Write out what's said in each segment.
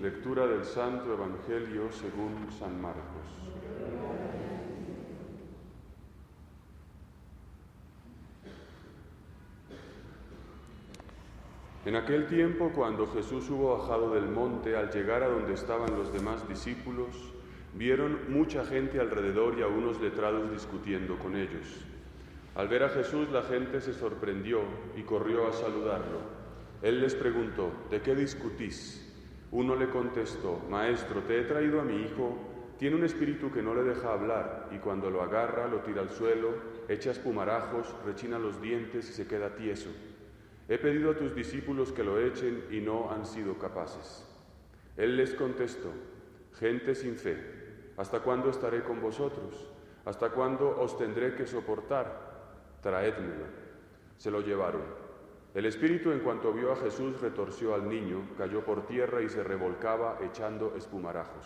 Lectura del Santo Evangelio según San Marcos. En aquel tiempo, cuando Jesús hubo bajado del monte, al llegar a donde estaban los demás discípulos, vieron mucha gente alrededor y a unos letrados discutiendo con ellos. Al ver a Jesús, la gente se sorprendió y corrió a saludarlo. Él les preguntó: ¿de qué discutís? Uno le contestó: Maestro, te he traído a mi hijo, tiene un espíritu que no le deja hablar, y cuando lo agarra, lo tira al suelo, echa espumarajos, rechina los dientes y se queda tieso. He pedido a tus discípulos que lo echen y no han sido capaces. Él les contestó: gente sin fe, ¿hasta cuándo estaré con vosotros? ¿Hasta cuándo os tendré que soportar? Traédmelo. Se lo llevaron. El espíritu, en cuanto vio a Jesús, retorció al niño, cayó por tierra y se revolcaba echando espumarajos.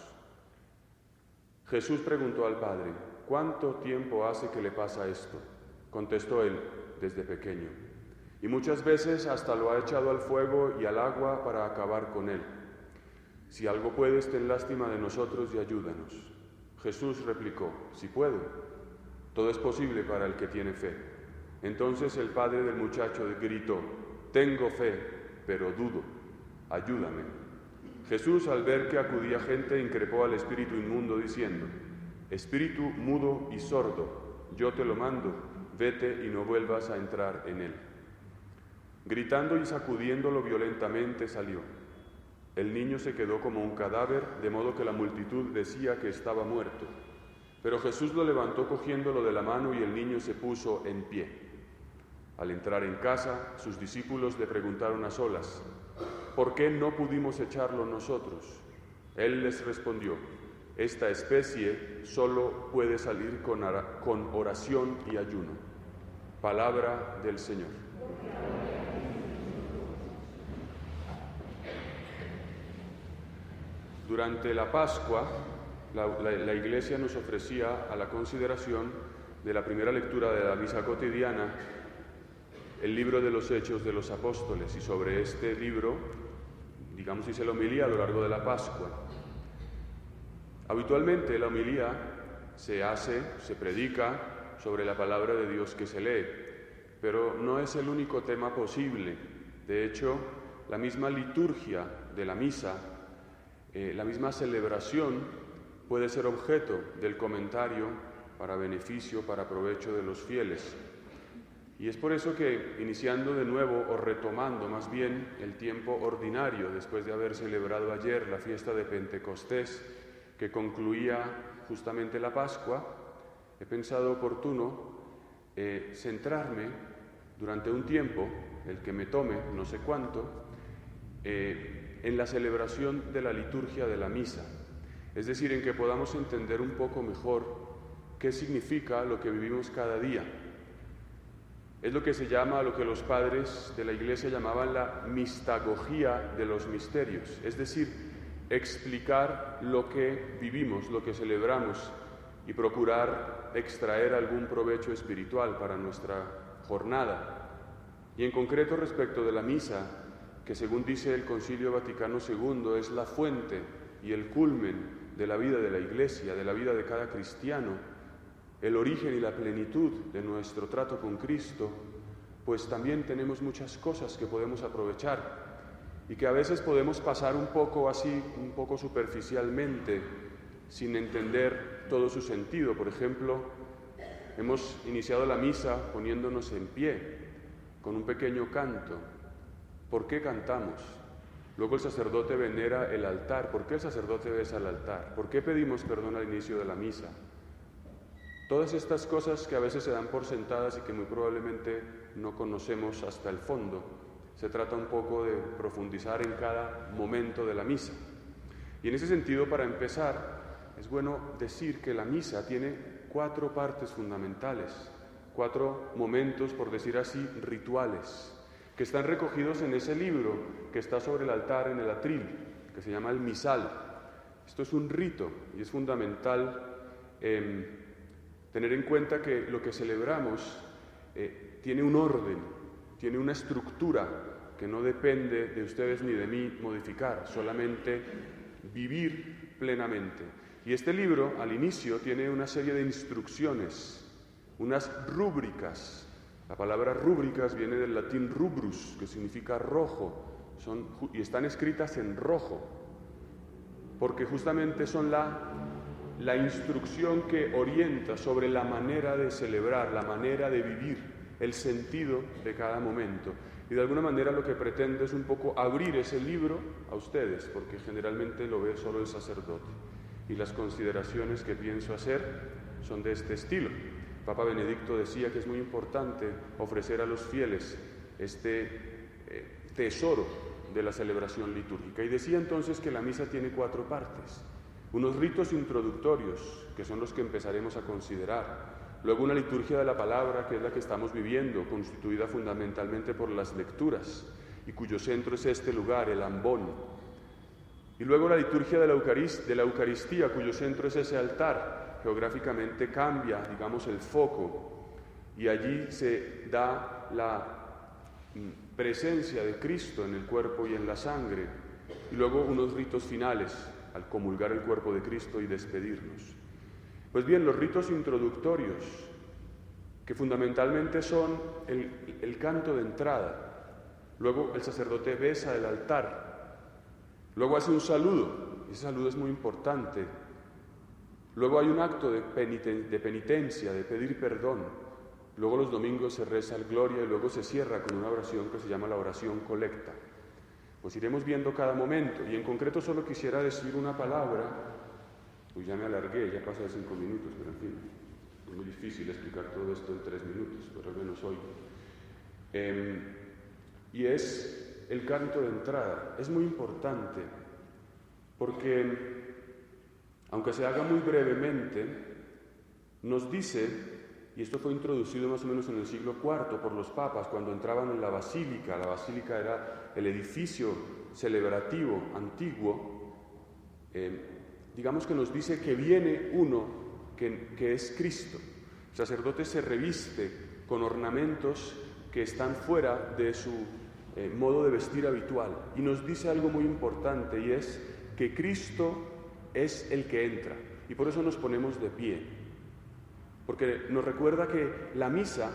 Jesús preguntó al padre: ¿cuánto tiempo hace que le pasa esto? Contestó él: desde pequeño. Y muchas veces hasta lo ha echado al fuego y al agua para acabar con él. Si algo puedes, ten lástima de nosotros y ayúdanos. Jesús replicó: si puedo. Todo es posible para el que tiene fe. Entonces el padre del muchacho gritó: tengo fe, pero dudo. Ayúdame. Jesús, al ver que acudía gente, increpó al espíritu inmundo diciendo: espíritu mudo y sordo, yo te lo mando, vete y no vuelvas a entrar en él. Gritando y sacudiéndolo violentamente salió. El niño se quedó como un cadáver, de modo que la multitud decía que estaba muerto. Pero Jesús lo levantó cogiéndolo de la mano y el niño se puso en pie. Al entrar en casa, sus discípulos le preguntaron a solas: ¿por qué no pudimos echarlo nosotros? Él les respondió: esta especie solo puede salir con oración y ayuno. Palabra del Señor. Durante la Pascua, la Iglesia nos ofrecía a la consideración de la primera lectura de la misa cotidiana el libro de los Hechos de los Apóstoles, y sobre este libro, digamos, hice la homilía a lo largo de la Pascua. Habitualmente la homilía se predica sobre la palabra de Dios que se lee, pero no es el único tema posible. De hecho, la misma liturgia de la misa, la misma celebración puede ser objeto del comentario para beneficio, para provecho de los fieles. Y es por eso que, iniciando de nuevo, o retomando más bien el tiempo ordinario, después de haber celebrado ayer la fiesta de Pentecostés, que concluía justamente la Pascua, he pensado oportuno centrarme durante un tiempo, el que me tome, no sé cuánto, en la celebración de la liturgia de la misa. Es decir, en que podamos entender un poco mejor qué significa lo que vivimos cada día. Es lo que se llama, lo que los padres de la Iglesia llamaban la mistagogía de los misterios, es decir, explicar lo que vivimos, lo que celebramos, y procurar extraer algún provecho espiritual para nuestra jornada. Y en concreto respecto de la misa, que según dice el Concilio Vaticano II es la fuente y el culmen de la vida de la Iglesia, de la vida de cada cristiano, el origen y la plenitud de nuestro trato con Cristo, pues también tenemos muchas cosas que podemos aprovechar y que a veces podemos pasar un poco así, un poco superficialmente, sin entender todo su sentido. Por ejemplo, hemos iniciado la misa poniéndonos en pie, con un pequeño canto. ¿Por qué cantamos? Luego el sacerdote venera el altar. ¿Por qué el sacerdote besa el altar? ¿Por qué pedimos perdón al inicio de la misa? Todas estas cosas que a veces se dan por sentadas y que muy probablemente no conocemos hasta el fondo. Se trata un poco de profundizar en cada momento de la misa. Y en ese sentido, para empezar, es bueno decir que la misa tiene 4 partes fundamentales, 4 momentos, por decir así, rituales, que están recogidos en ese libro que está sobre el altar en el atril, que se llama el misal. Esto es un rito y es fundamental tener en cuenta que lo que celebramos tiene un orden, tiene una estructura que no depende de ustedes ni de mí modificar, solamente vivir plenamente. Y este libro, al inicio, tiene una serie de instrucciones, unas rúbricas. La palabra rúbricas viene del latín rubrus, que significa rojo, y están escritas en rojo, porque justamente son la instrucción que orienta sobre la manera de celebrar, la manera de vivir, el sentido de cada momento. Y de alguna manera lo que pretende es un poco abrir ese libro a ustedes, porque generalmente lo ve solo el sacerdote. Y las consideraciones que pienso hacer son de este estilo. Papa Benedicto decía que es muy importante ofrecer a los fieles este tesoro de la celebración litúrgica. Y decía entonces que la misa tiene 4 partes. Unos ritos introductorios, que son los que empezaremos a considerar. Luego una liturgia de la palabra, que es la que estamos viviendo, constituida fundamentalmente por las lecturas, y cuyo centro es este lugar, el ambón. Y luego la liturgia de la Eucaristía, cuyo centro es ese altar. Geográficamente cambia, digamos, el foco, y allí se da la presencia de Cristo en el cuerpo y en la sangre. Y luego unos ritos finales, al comulgar el cuerpo de Cristo y despedirnos. Pues bien, los ritos introductorios, que fundamentalmente son el canto de entrada. Luego el sacerdote besa el altar. Luego hace un saludo, ese saludo es muy importante. Luego hay un acto de penitencia, de pedir perdón. Luego los domingos se reza el Gloria y luego se cierra con una oración que se llama la oración colecta. Pues iremos viendo cada momento, y en concreto solo quisiera decir una palabra. Pues ya me alargué, ya pasé 5 minutos, pero en fin, es muy difícil explicar todo esto en 3 minutos, pero al menos hoy. Y es el canto de entrada. Es muy importante, porque, aunque se haga muy brevemente, nos dice, y esto fue introducido más o menos en el siglo IV por los papas, cuando entraban en la basílica era el edificio celebrativo antiguo, digamos que nos dice que viene uno que es Cristo. El sacerdote se reviste con ornamentos que están fuera de su modo de vestir habitual, y nos dice algo muy importante, y es que Cristo es el que entra, y por eso nos ponemos de pie, porque nos recuerda que la misa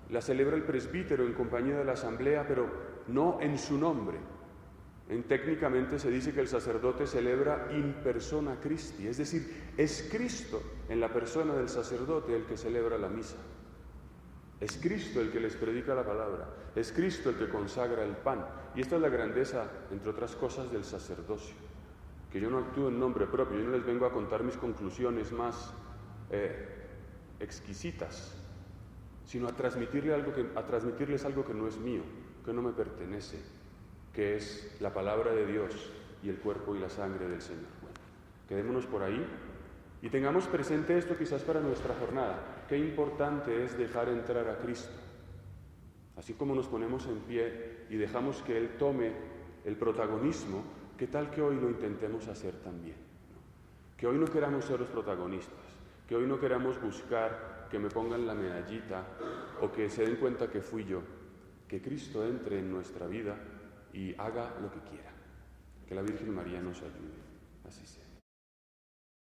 la celebra el presbítero en compañía de la asamblea, pero no en su nombre. Técnicamente se dice que el sacerdote celebra in persona Christi, es decir, es Cristo en la persona del sacerdote el que celebra la misa. Es Cristo el que les predica la palabra, es Cristo el que consagra el pan. Y esta es la grandeza, entre otras cosas, del sacerdocio, que yo no actúo en nombre propio, yo no les vengo a contar mis conclusiones más exquisitas, sino a transmitirles algo que no es mío, que no me pertenece, que es la palabra de Dios y el cuerpo y la sangre del Señor. Bueno, quedémonos por ahí y tengamos presente esto quizás para nuestra jornada. Qué importante es dejar entrar a Cristo. Así como nos ponemos en pie y dejamos que Él tome el protagonismo, ¿qué tal que hoy lo intentemos hacer también? ¿No? Que hoy no queramos ser los protagonistas, que hoy no queramos buscar que me pongan la medallita o que se den cuenta que fui yo, que Cristo entre en nuestra vida y haga lo que quiera. Que la Virgen María nos ayude. Así sea.